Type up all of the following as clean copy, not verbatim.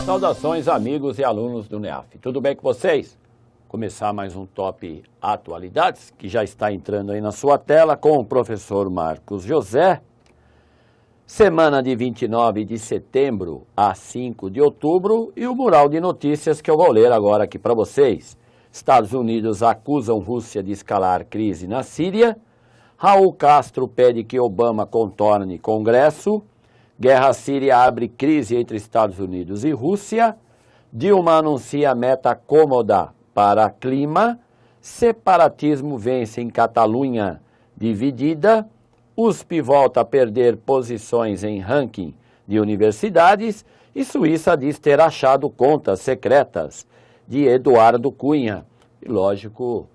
Saudações, amigos e alunos do NEAF. Tudo bem com vocês? Começar mais um Top Atualidades, que já está entrando aí na sua tela com o professor Marcos José. Semana de 29 de setembro a 5 de outubro e o mural de notícias que eu vou ler agora aqui para vocês. Estados Unidos acusam Rússia de escalar crise na Síria. Raul Castro pede que Obama contorne Congresso. Guerra síria abre crise entre Estados Unidos e Rússia. Dilma anuncia meta cômoda para clima. Separatismo vence em Catalunha dividida. USP volta a perder posições em ranking de universidades. E Suíça diz ter achado contas secretas de Eduardo Cunha. E lógico,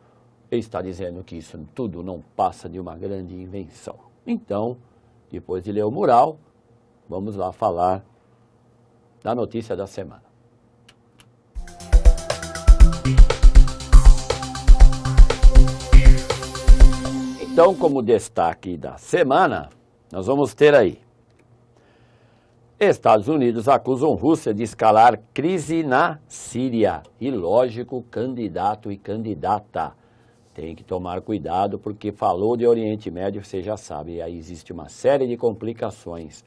ele está dizendo que isso tudo não passa de uma grande invenção. Então, depois de ler o mural, vamos lá falar da notícia da semana. Então, como destaque da semana, nós vamos ter aí: Estados Unidos acusam Rússia de escalar crise na Síria. E lógico, candidato e candidata tem que tomar cuidado, porque falou de Oriente Médio, você já sabe, aí existe uma série de complicações.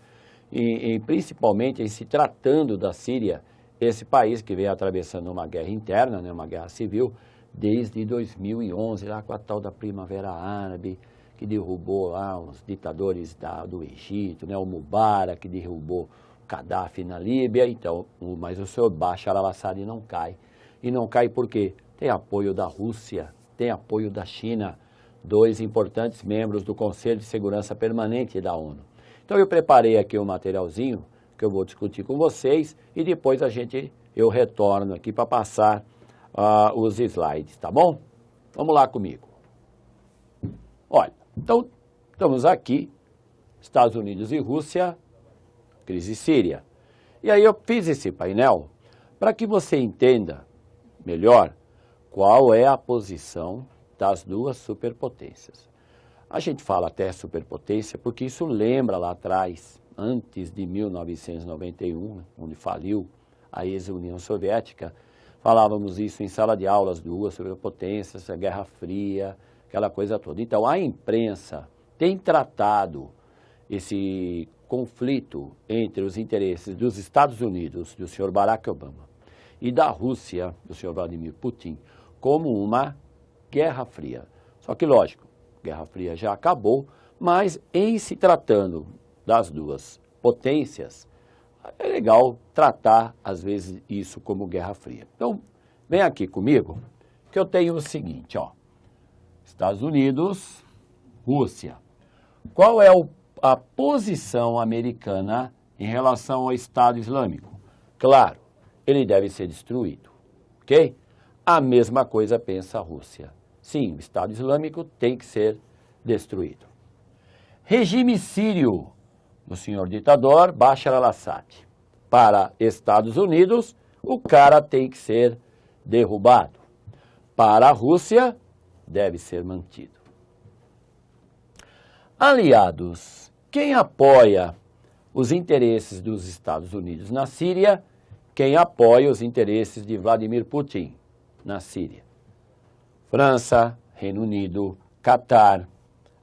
E principalmente em se tratando da Síria, esse país que vem atravessando uma guerra interna, né, uma guerra civil, desde 2011, lá com a tal da Primavera Árabe, que derrubou lá os ditadores do Egito, né, o Mubarak, que derrubou o Gaddafi na Líbia. Então, mas o senhor Bashar al-Assad não cai. E não cai por quê? Tem apoio da Rússia, tem apoio da China, dois importantes membros do Conselho de Segurança Permanente da ONU. Então eu preparei aqui um materialzinho que eu vou discutir com vocês e depois eu retorno aqui para passar os slides, tá bom? Vamos lá comigo. Olha, então estamos aqui, Estados Unidos e Rússia, crise síria. E aí eu fiz esse painel para que você entenda melhor qual é a posição das duas superpotências. A gente fala até superpotência porque isso lembra lá atrás, antes de 1991, onde faliu a ex-União Soviética, falávamos isso em sala de aulas, duas superpotências, a Guerra Fria, aquela coisa toda. Então, a imprensa tem tratado esse conflito entre os interesses dos Estados Unidos, do senhor Barack Obama, e da Rússia, do senhor Vladimir Putin, como uma Guerra Fria. Só que, lógico, Guerra Fria já acabou, mas em se tratando das duas potências, é legal tratar, às vezes, isso como Guerra Fria. Então, vem aqui comigo, que eu tenho o seguinte, ó, Estados Unidos, Rússia. Qual é a posição americana em relação ao Estado Islâmico? Claro, ele deve ser destruído, ok? A mesma coisa pensa a Rússia. Sim, o Estado Islâmico tem que ser destruído. Regime sírio do senhor ditador Bashar al-Assad. Para Estados Unidos, o cara tem que ser derrubado. Para a Rússia, deve ser mantido. Aliados. Quem apoia os interesses dos Estados Unidos na Síria? Quem apoia os interesses de Vladimir Putin na Síria? França, Reino Unido, Catar,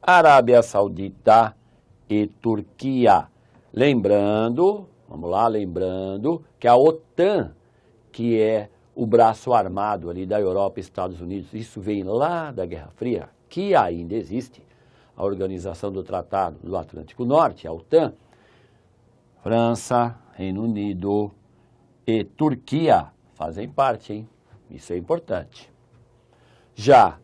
Arábia Saudita e Turquia. Lembrando, vamos lá, lembrando que a OTAN, que é o braço armado ali da Europa e Estados Unidos, isso vem lá da Guerra Fria, que ainda existe, a Organização do Tratado do Atlântico Norte, a OTAN, França, Reino Unido e Turquia fazem parte, hein? Isso é importante. Já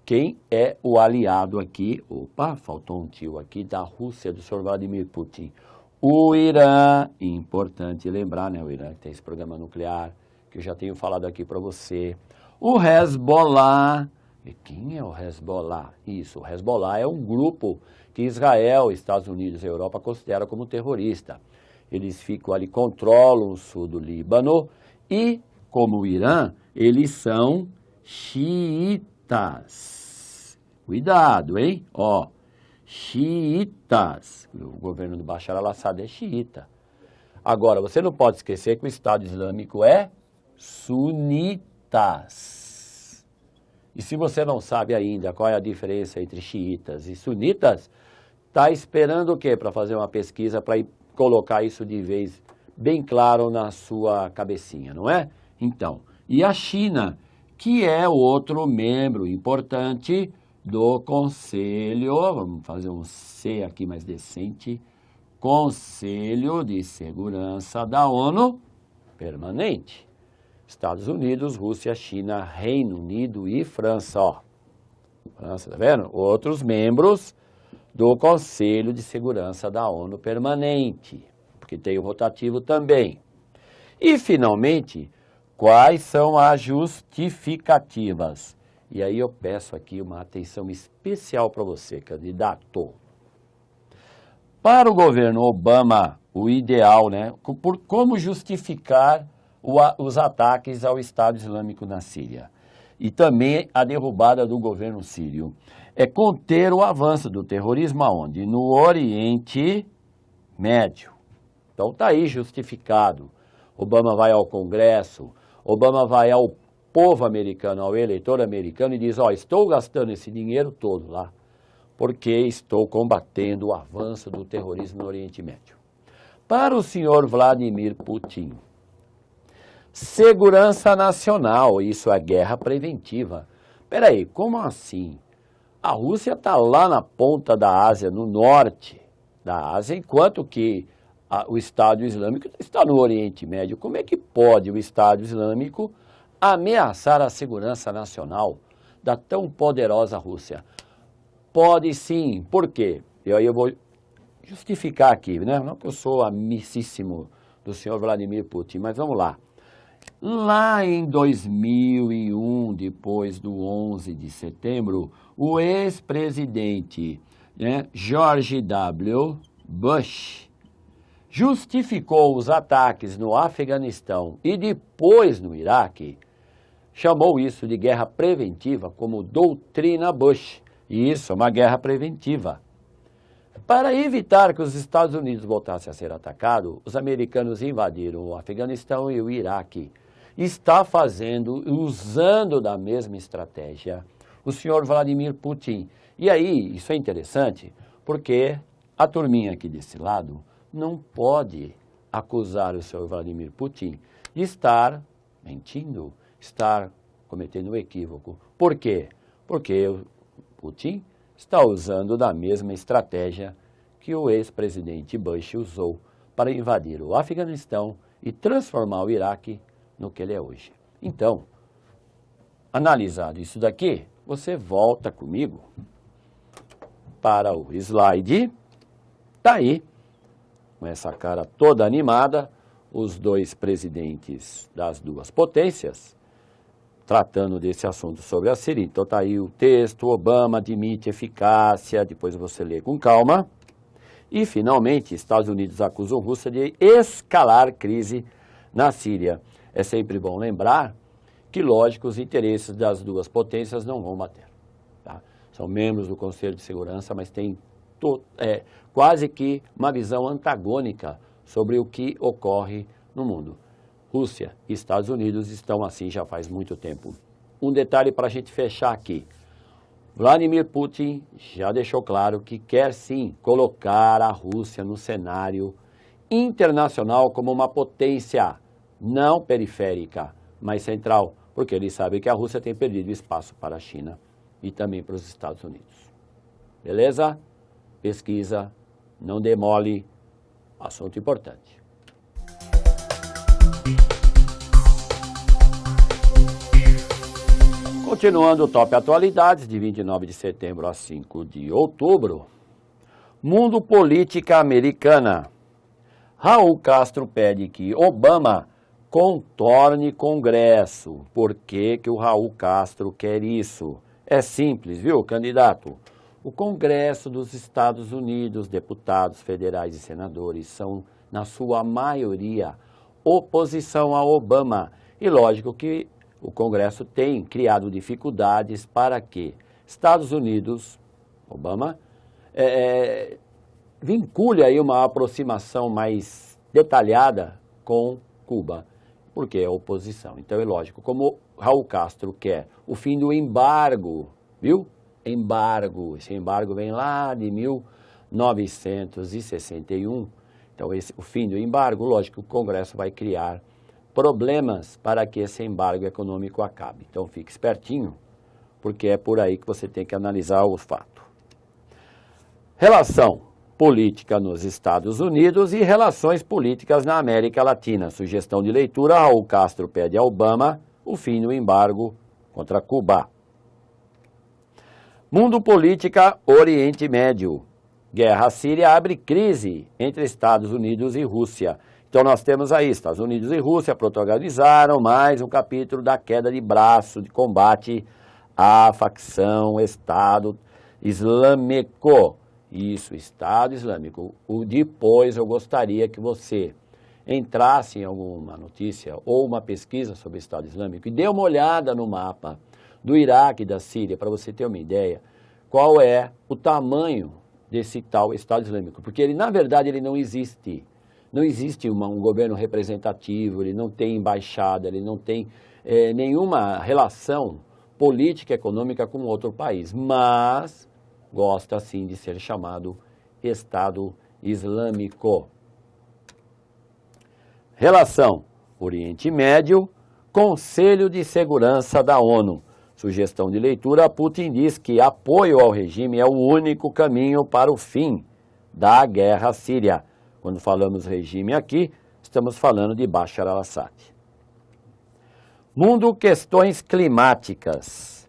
quem é o aliado aqui, opa, faltou um tio aqui, da Rússia, do senhor Vladimir Putin? O Irã, importante lembrar, né, o Irã que tem esse programa nuclear, que eu já tenho falado aqui para você. O Hezbollah, e quem é o Hezbollah? Isso, o Hezbollah é um grupo que Israel, Estados Unidos e Europa consideram como terrorista. Eles ficam ali, controlam o sul do Líbano e, como o Irã, eles são xiitas. Cuidado, hein? Ó, xiitas. O governo do Bashar al-Assad é xiita. Agora, você não pode esquecer que o Estado Islâmico é sunitas. E se você não sabe ainda qual é a diferença entre xiitas e sunitas, está esperando o quê para fazer uma pesquisa para colocar isso de vez bem claro na sua cabecinha, não é? Então, e a China, que é outro membro importante do Conselho, vamos fazer um C aqui mais decente, Conselho de Segurança da ONU Permanente. Estados Unidos, Rússia, China, Reino Unido e França, ó. França, tá vendo? Outros membros do Conselho de Segurança da ONU Permanente, porque tem o rotativo também. E, finalmente, quais são as justificativas? E aí eu peço aqui uma atenção especial para você, candidato. Para o governo Obama, o ideal, né, por como justificar os ataques ao Estado Islâmico na Síria e também a derrubada do governo sírio, é conter o avanço do terrorismo aonde? No Oriente Médio. Então está aí justificado. Obama vai ao Congresso, Obama vai ao povo americano, ao eleitor americano e diz, ó, estou gastando esse dinheiro todo lá, porque estou combatendo o avanço do terrorismo no Oriente Médio. Para o senhor Vladimir Putin, segurança nacional, isso é guerra preventiva. Peraí, como assim? A Rússia está lá na ponta da Ásia, no norte da Ásia, enquanto que o Estado Islâmico está no Oriente Médio. Como é que pode o Estado Islâmico ameaçar a segurança nacional da tão poderosa Rússia? Pode sim. Por quê? E aí eu vou justificar aqui, né? Não que eu sou amicíssimo do senhor Vladimir Putin, mas vamos lá. Lá em 2001, depois do 11 de setembro, o ex-presidente, né, George W. Bush justificou os ataques no Afeganistão e depois no Iraque, chamou isso de guerra preventiva como doutrina Bush. E isso é uma guerra preventiva. Para evitar que os Estados Unidos voltassem a ser atacados, os americanos invadiram o Afeganistão e o Iraque. Está fazendo, usando da mesma estratégia, o senhor Vladimir Putin. E aí, isso é interessante, porque a turminha aqui desse lado não pode acusar o senhor Vladimir Putin de estar mentindo, estar cometendo um equívoco. Por quê? Porque o Putin está usando da mesma estratégia que o ex-presidente Bush usou para invadir o Afeganistão e transformar o Iraque no que ele é hoje. Então, analisado isso daqui, você volta comigo para o slide. Está aí, com essa cara toda animada, os dois presidentes das duas potências, tratando desse assunto sobre a Síria. Então está aí o texto, Obama admite eficácia, depois você lê com calma. E, finalmente, Estados Unidos acusam a Rússia de escalar crise na Síria. É sempre bom lembrar que, lógico, os interesses das duas potências não vão bater. Tá? São membros do Conselho de Segurança, mas têm quase que uma visão antagônica sobre o que ocorre no mundo. Rússia e Estados Unidos estão assim já faz muito tempo. Um detalhe para a gente fechar aqui. Vladimir Putin já deixou claro que quer sim colocar a Rússia no cenário internacional como uma potência não periférica, mas central, porque ele sabe que a Rússia tem perdido espaço para a China e também para os Estados Unidos. Beleza? Pesquisa, não demole, assunto importante. Continuando o Top Atualidades, de 29 de setembro a 5 de outubro. Mundo Política Americana. Raul Castro pede que Obama contorne Congresso. Por que que o Raul Castro quer isso? É simples, viu, candidato? O Congresso dos Estados Unidos, deputados federais e senadores, são, na sua maioria, oposição a Obama. E lógico que o Congresso tem criado dificuldades para que Estados Unidos, Obama, vincule aí uma aproximação mais detalhada com Cuba, porque é oposição. Então é lógico, como Raul Castro quer o fim do embargo, viu? Embargo, esse embargo vem lá de 1961, então o fim do embargo, lógico, o Congresso vai criar problemas para que esse embargo econômico acabe. Então fique espertinho, porque é por aí que você tem que analisar o fato. Relação política nos Estados Unidos e relações políticas na América Latina. Sugestão de leitura, Raul Castro pede a Obama o fim do embargo contra Cuba. Mundo política, Oriente Médio. Guerra síria abre crise entre Estados Unidos e Rússia. Então nós temos aí, Estados Unidos e Rússia protagonizaram mais um capítulo da queda de braço de combate à facção Estado Islâmico. Isso, Estado Islâmico. Depois eu gostaria que você entrasse em alguma notícia ou uma pesquisa sobre o Estado Islâmico e dê uma olhada no mapa do Iraque e da Síria, para você ter uma ideia qual é o tamanho desse tal Estado Islâmico. Porque ele, na verdade, ele não existe. Não existe um governo representativo, ele não tem embaixada, ele não tem nenhuma relação política e econômica com outro país, mas gosta sim de ser chamado Estado Islâmico. Relação Oriente Médio, Conselho de Segurança da ONU. Sugestão de leitura, Putin diz que apoio ao regime é o único caminho para o fim da guerra síria. Quando falamos regime aqui, estamos falando de Bashar al-Assad. Mundo, questões climáticas.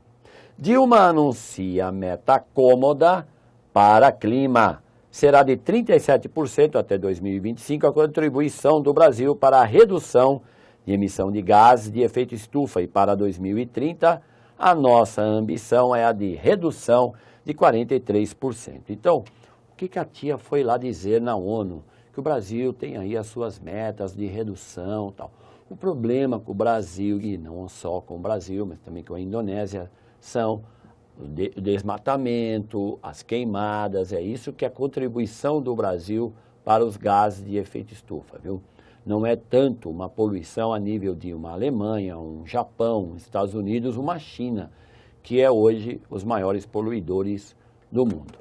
Dilma anuncia meta cômoda para clima. Será de 37% até 2025 a contribuição do Brasil para a redução de emissão de gases de efeito estufa. E para 2030, a nossa ambição é a de redução de 43%. Então, o que a tia foi lá dizer na ONU? Que o Brasil tem aí as suas metas de redução e tal. O problema com o Brasil, e não só com o Brasil, mas também com a Indonésia, são o desmatamento, as queimadas, é isso que é a contribuição do Brasil para os gases de efeito estufa, viu? Não é tanto uma poluição a nível de uma Alemanha, um Japão, Estados Unidos, uma China, que é hoje os maiores poluidores do mundo.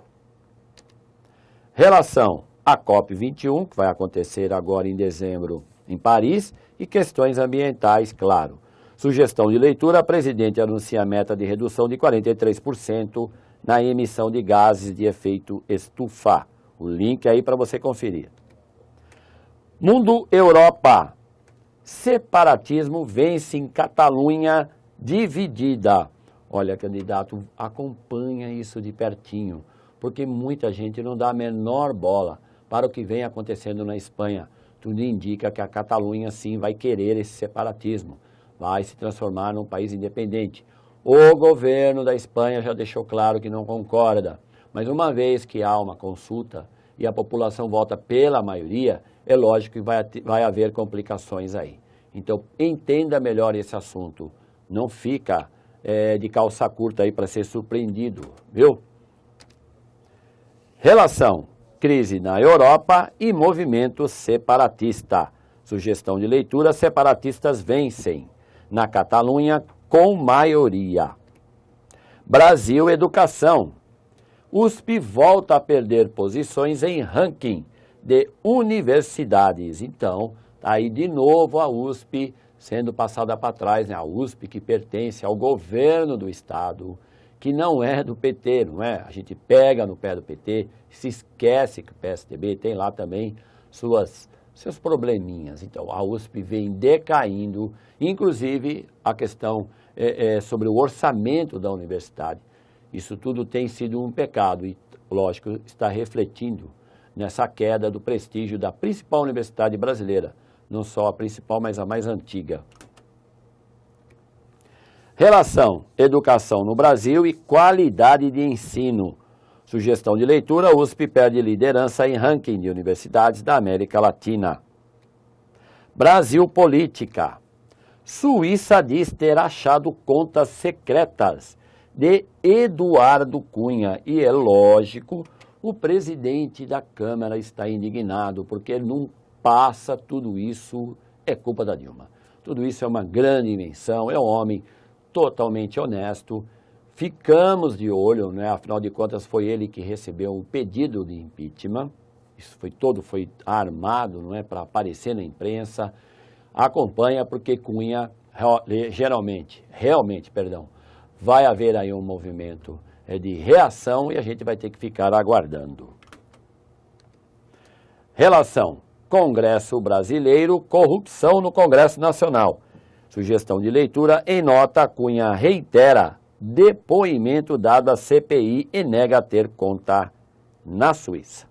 Relação à COP21, que vai acontecer agora em dezembro em Paris, e questões ambientais, claro. Sugestão de leitura, presidente anuncia a meta de redução de 43% na emissão de gases de efeito estufa. O link aí para você conferir. Mundo Europa. Separatismo vence em Catalunha dividida. Olha, candidato, acompanha isso de pertinho, porque muita gente não dá a menor bola para o que vem acontecendo na Espanha. Tudo indica que a Catalunha, sim, vai querer esse separatismo, vai se transformar num país independente. O governo da Espanha já deixou claro que não concorda, mas uma vez que há uma consulta e a população vota pela maioria, é lógico que vai haver complicações aí. Então, entenda melhor esse assunto, não fica de calça curta aí para ser surpreendido, viu? Relação, crise na Europa e movimento separatista. Sugestão de leitura, separatistas vencem na Catalunha com maioria. Brasil, educação. USP volta a perder posições em ranking de universidades. Então, tá aí de novo a USP sendo passada para trás, né? A USP que pertence ao governo do estado, que não é do PT, não é? A gente pega no pé do PT, se esquece que o PSDB tem lá também seus probleminhas. Então, a USP vem decaindo, inclusive a questão sobre o orçamento da universidade. Isso tudo tem sido um pecado e, lógico, está refletindo nessa queda do prestígio da principal universidade brasileira, não só a principal, mas a mais antiga. Relação, educação no Brasil e qualidade de ensino. Sugestão de leitura, USP perde liderança em ranking de universidades da América Latina. Brasil, política. Suíça diz ter achado contas secretas de Eduardo Cunha. E é lógico, o presidente da Câmara está indignado, porque passa, tudo isso é culpa da Dilma. Tudo isso é uma grande invenção, é um homem totalmente honesto. Ficamos de olho, né? Afinal de contas foi ele que recebeu o pedido de impeachment. Isso foi armado, não é, para aparecer na imprensa. Acompanha porque Cunha realmente, vai haver aí um movimento de reação e a gente vai ter que ficar aguardando. Relação Congresso Brasileiro, corrupção no Congresso Nacional. Sugestão de leitura, em nota, Cunha reitera depoimento dado à CPI e nega ter conta na Suíça.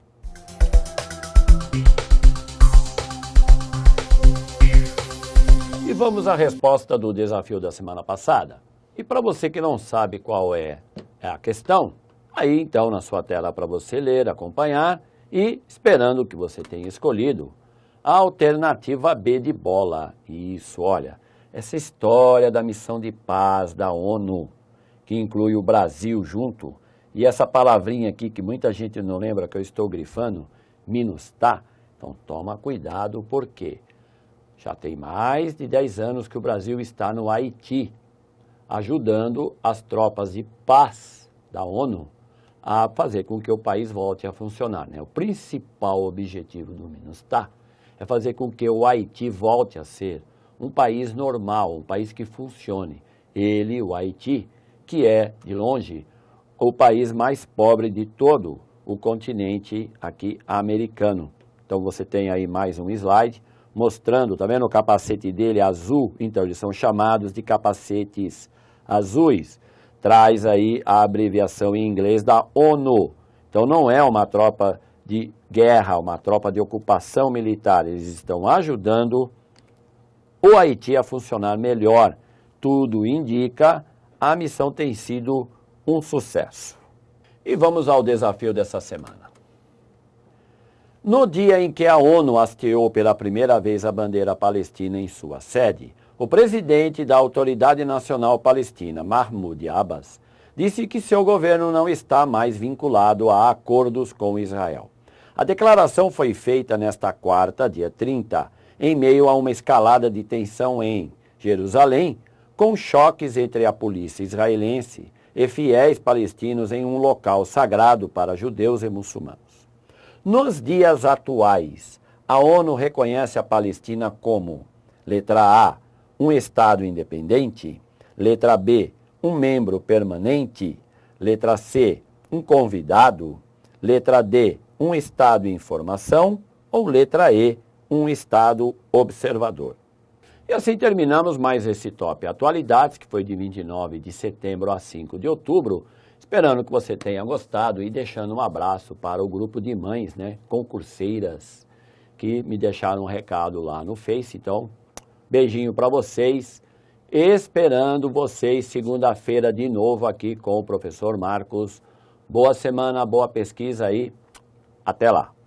E vamos à resposta do desafio da semana passada. E para você que não sabe qual é a questão, aí então na sua tela para você ler, acompanhar e esperando que você tenha escolhido a alternativa B de bola. Isso, olha, essa história da missão de paz da ONU, que inclui o Brasil junto, e essa palavrinha aqui que muita gente não lembra que eu estou grifando, MINUSTAH, então toma cuidado porque já tem mais de 10 anos que o Brasil está no Haiti, ajudando as tropas de paz da ONU a fazer com que o país volte a funcionar, né? O principal objetivo do MINUSTAH é fazer com que o Haiti volte a ser um país normal, um país que funcione. Ele, o Haiti, que é, de longe, o país mais pobre de todo o continente aqui americano. Então você tem aí mais um slide mostrando, tá vendo o capacete dele azul? Então eles são chamados de capacetes azuis. Traz aí a abreviação em inglês da ONU. Então não é uma tropa de guerra, uma tropa de ocupação militar. Eles estão ajudando o Haiti a funcionar melhor. Tudo indica, a missão tem sido um sucesso. E vamos ao desafio dessa semana. No dia em que a ONU hasteou pela primeira vez a bandeira palestina em sua sede, o presidente da Autoridade Nacional Palestina, Mahmoud Abbas, disse que seu governo não está mais vinculado a acordos com Israel. A declaração foi feita nesta quarta, dia 30, em meio a uma escalada de tensão em Jerusalém, com choques entre a polícia israelense e fiéis palestinos em um local sagrado para judeus e muçulmanos. Nos dias atuais, a ONU reconhece a Palestina como, letra A, um Estado independente, letra B, um membro permanente, letra C, um convidado, letra D, um Estado em formação ou letra E, um Estado observador. E assim terminamos mais esse Top Atualidades, que foi de 29 de setembro a 5 de outubro, esperando que você tenha gostado e deixando um abraço para o grupo de mães, né, concurseiras, que me deixaram um recado lá no Face. Então, beijinho para vocês, esperando vocês segunda-feira de novo aqui com o professor Marcos. Boa semana, boa pesquisa aí, até lá.